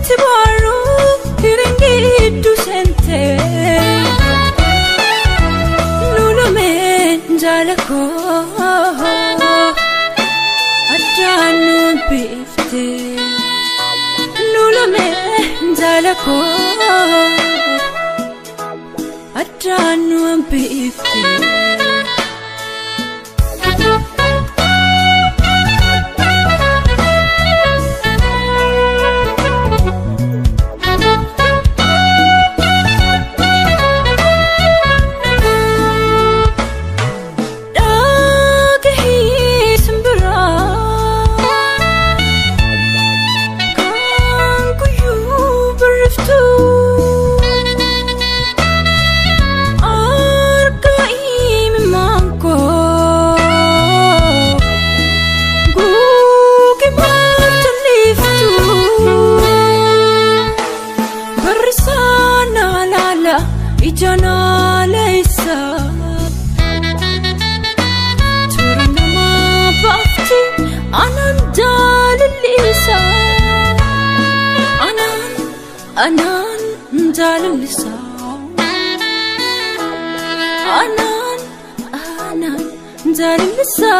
tibaru hiringi dusente nulame jalako adanu bifte nulame jalako adanu bifte Ijana leisa Turanama bafti anan dalilisa Anan dalilisa Anan dalilisa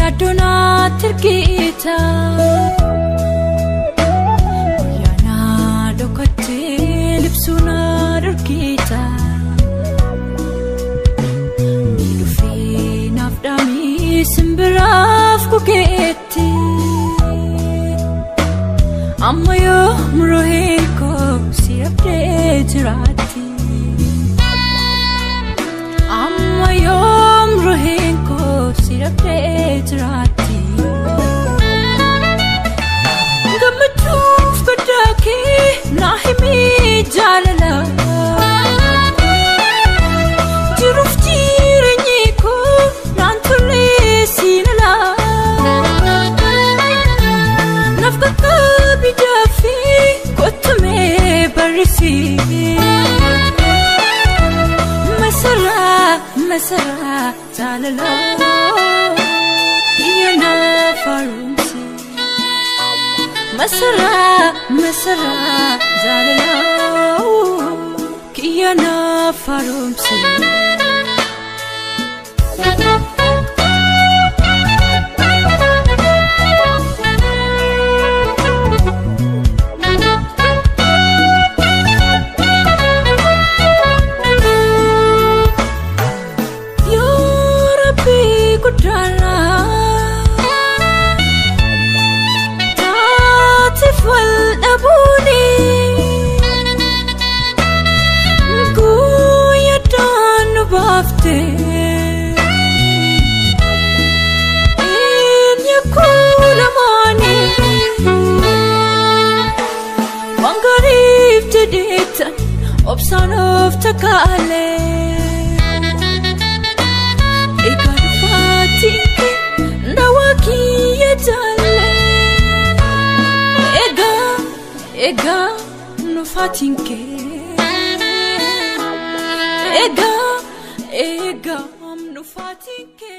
Aduna terkita Yana dokate lipsuna terkita Nidufi nafdami simberaf kuketi Amma yom roheko sirapde jirati Amma yom roheko sirapde jirati Gamatuf kadake nahimi jalala Jiruf jiranyiko nantule sinala Nafkaka bidafi kotume barisi Masara jalala Iyana farumsi Masara jalala Iyana farumsi Obsan of takale Ekan fatike ndawaki yetale Ega no fatinke Ega no fatinke